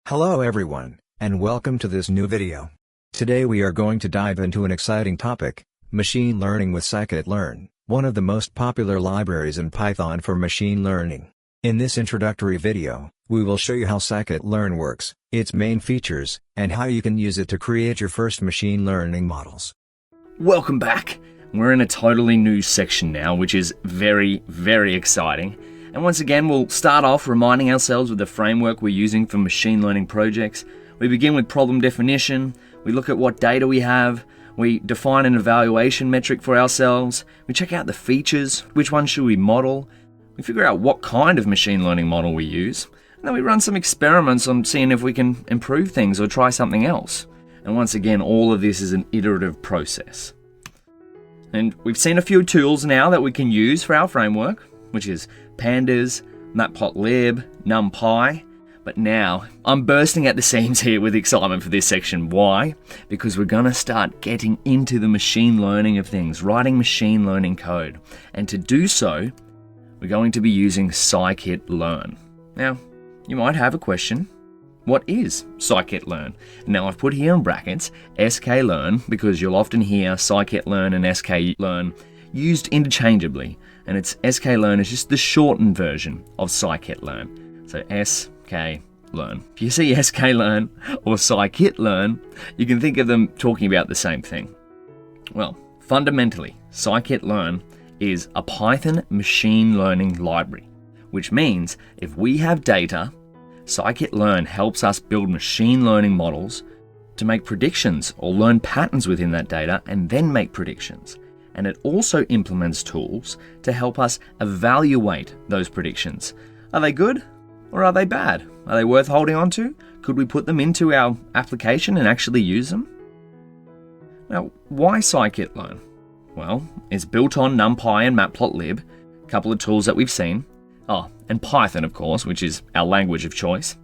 Hello everyone, and welcome to this new video. Today we are going to dive into an exciting topic, machine learning with scikit-learn, one of the most popular libraries in Python for machine learning. In this introductory video, we will show you how scikit-learn works, its main features, and how you can use it to create your first machine learning models. Welcome back! We're in a totally new section now, which is very, very exciting. And once again, we'll start off reminding ourselves of the framework we're using for machine learning projects. We begin with problem definition, we look at what data we have, we define an evaluation metric for ourselves, we check out the features, which one should we model, we figure out what kind of machine learning model we use, and then we run some experiments on seeing if we can improve things or try something else. And once again, all of this is an iterative process. And we've seen a few tools now that we can use for our framework, which is pandas, matplotlib, numpy. But now, I'm bursting at the seams here with excitement for this section. Why? Because we're gonna start getting into the machine learning of things, writing machine learning code. And to do so, we're going to be using scikit-learn. Now, you might have a question. What is scikit-learn? Now I've put here in brackets sklearn because you'll often hear scikit-learn and sklearn used interchangeably, and it's sklearn is just the shortened version of scikit-learn. So sklearn. If you see sklearn or scikit-learn, you can think of them talking about the same thing. Well, fundamentally, scikit-learn is a Python machine learning library, which means if we have data, scikit-learn helps us build machine learning models to make predictions or learn patterns within that data and then make predictions. And it also implements tools to help us evaluate those predictions. Are they good or are they bad? Are they worth holding on to? Could we put them into our application and actually use them? Now, why scikit-learn? Well, it's built on NumPy and Matplotlib, a couple of tools that we've seen. Oh, and Python, of course, which is our language of choice.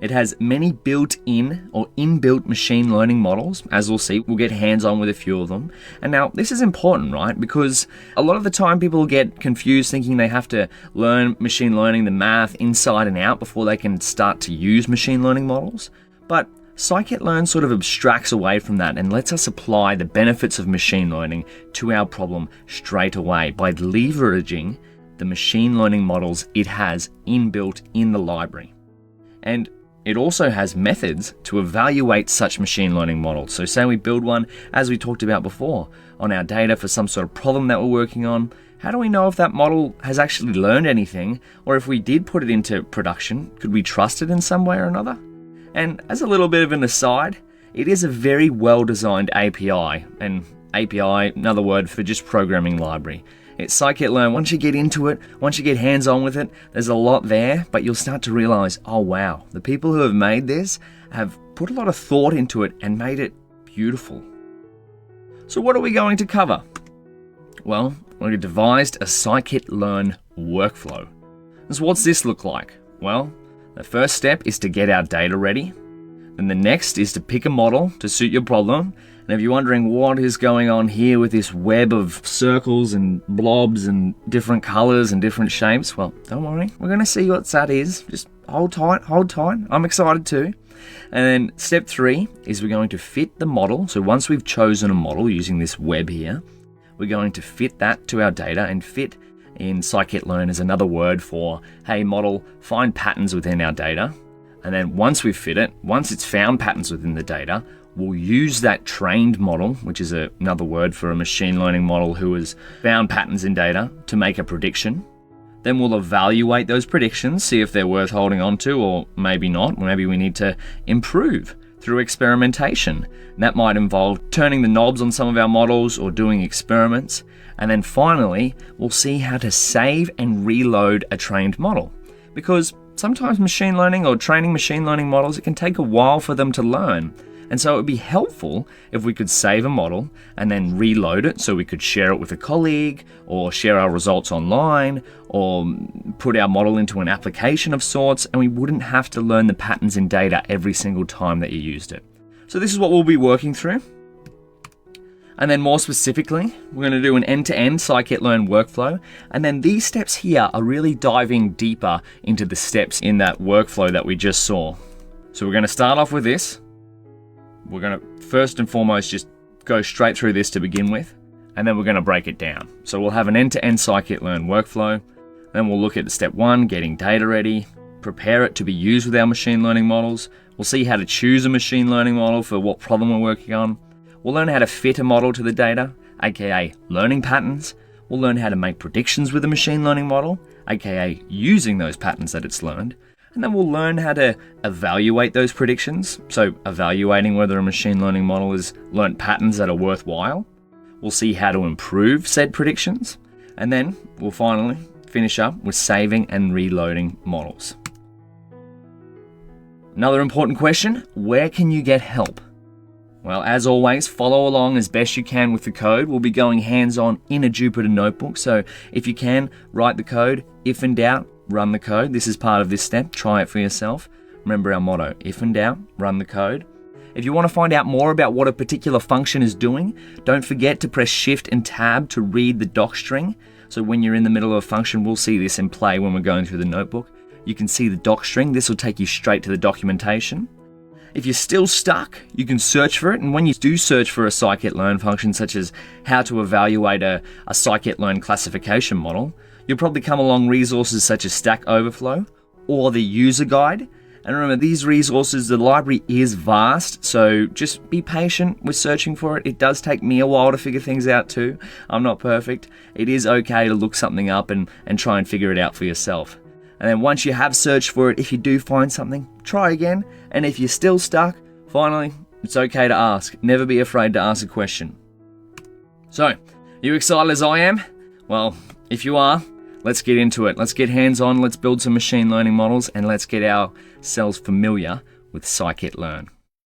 It has many built-in or inbuilt machine learning models. As we'll see, we'll get hands-on with a few of them. And now, this is important, right? Because a lot of the time people get confused thinking they have to learn machine learning, the math, inside and out before they can start to use machine learning models. But scikit-learn sort of abstracts away from that and lets us apply the benefits of machine learning to our problem straight away by leveraging the machine learning models it has inbuilt in the library. And it also has methods to evaluate such machine learning models. So say we build one, as we talked about before, on our data for some sort of problem that we're working on. How do we know if that model has actually learned anything? Or if we did put it into production, could we trust it in some way or another? And as a little bit of an aside, it is a very well-designed API. And API, another word for just programming library. It's scikit-learn. Once you get into it, once you get hands-on with it, there's a lot there, but you'll start to realize, oh wow, the people who have made this have put a lot of thought into it and made it beautiful. So what are we going to cover? Well, we devised a scikit-learn workflow. So what's this look like? Well, the first step is to get our data ready. Then the next is to pick a model to suit your problem. And if you're wondering what is going on here with this web of circles and blobs and different colors and different shapes, well, don't worry. We're going to see what that is. Just hold tight. I'm excited too. And then step 3 is we're going to fit the model. So once we've chosen a model using this web here, we're going to fit that to our data. And fit in scikit-learn is another word for, hey, model, find patterns within our data. And then once we've fit it, once it's found patterns within the data, we'll use that trained model, which is another word for a machine learning model who has found patterns in data, to make a prediction. Then we'll evaluate those predictions, see if they're worth holding on to or maybe not. Maybe we need to improve through experimentation. And that might involve turning the knobs on some of our models or doing experiments. And then finally, we'll see how to save and reload a trained model. Because sometimes machine learning or training machine learning models, it can take a while for them to learn. And so it would be helpful if we could save a model and then reload it so we could share it with a colleague or share our results online or put our model into an application of sorts, and we wouldn't have to learn the patterns in data every single time that you used it. So this is what we'll be working through. And then more specifically, we're going to do an end-to-end scikit-learn workflow. And then these steps here are really diving deeper into the steps in that workflow that we just saw. So we're going to start off with this. We're going to first and foremost just go straight through this to begin with, and then we're going to break it down. So we'll have an end-to-end scikit-learn workflow. Then we'll look at step 1, getting data ready, prepare it to be used with our machine learning models. We'll see how to choose a machine learning model for what problem we're working on. We'll learn how to fit a model to the data, aka learning patterns. We'll learn how to make predictions with a machine learning model, aka using those patterns that it's learned. And then we'll learn how to evaluate those predictions, so evaluating whether a machine learning model has learnt patterns that are worthwhile. We'll see how to improve said predictions, and then we'll finally finish up with saving and reloading models. Another important question, where can you get help? Well, as always, follow along as best you can with the code. We'll be going hands-on in a Jupyter notebook, so if you can, write the code. If in doubt, run the code. This is part of this step. Try it for yourself. Remember our motto, if in doubt, run the code. If you want to find out more about what a particular function is doing, don't forget to press Shift and Tab to read the doc string. So when you're in the middle of a function, we'll see this in play when we're going through the notebook. You can see the doc string. This will take you straight to the documentation. If you're still stuck, you can search for it. And when you do search for a scikit-learn function, such as how to evaluate a scikit-learn classification model, you'll probably come along resources such as Stack Overflow or the user guide. And remember, these resources, the library is vast, so just be patient with searching for it. It does take me a while to figure things out too. I'm not perfect. It is okay to look something up and try and figure it out for yourself. And then once you have searched for it, if you do find something, try again. And if you're still stuck, finally, it's okay to ask. Never be afraid to ask a question. So, you excited as I am? Well, if you are, let's get into it. Let's get hands-on, let's build some machine learning models, and let's get ourselves familiar with scikit-learn.